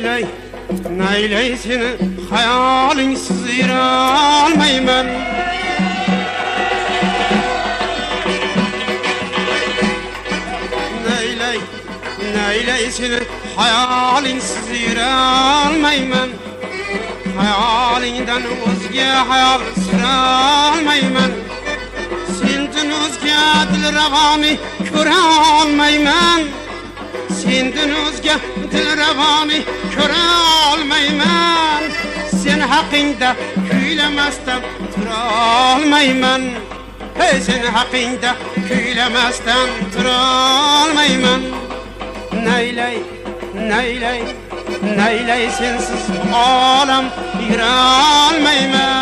Neyley, neyley seni hayalinsiz yüralmayman. Neyley, neyley seni hayalinsiz yüralmayman. Hayalinden o'zga hayal süralmayman. Senden o'zga dil ravoni ko'ra olmayman. Senden o'zga dil ravoni ko'ra olmayman. Sen haqingda kuylamasdan tura olmayman. Hey, sen haqingda kuylamasdan tura olmayman. Neyley, neyley, neyley sensiz olam yura olmayman.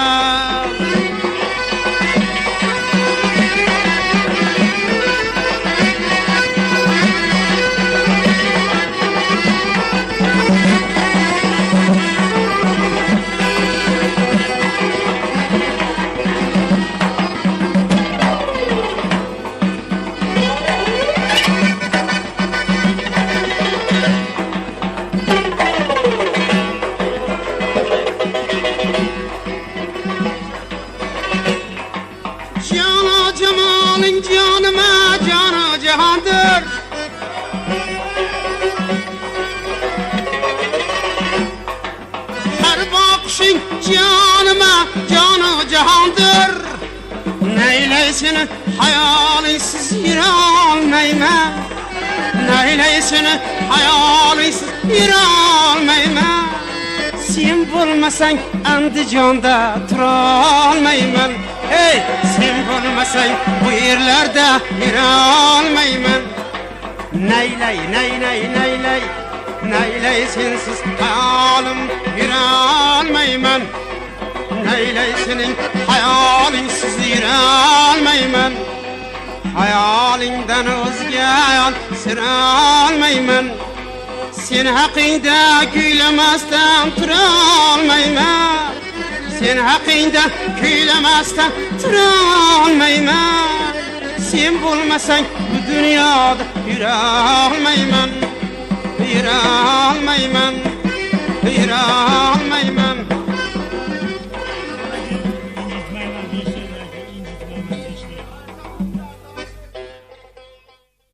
Cemalin canıma canı cihandır. Her bakışın canıma canı cihandır. Neyleysin hayalinsiz yürü olmayman. Neyleysin hayalinsiz yürü olmayman. Sen bulmasan Andijonda tura olmayman. Hey, sen bulmasan bu yerlerde yura olmayman. Neyley, neyley, neyley, neyley sensiz hayalim yura olmayman. Neyley senin hayalinsiz yura olmayman. Hayalinden o'zga hayal sira olmayman. Sen haqingda kuylamasdan tura olmayman. Sen haqingda kuylamasdan tura olmayman. Sen bo'lmasang bu dunyoda yura olmayman. Yura olmayman. Yura olmayman.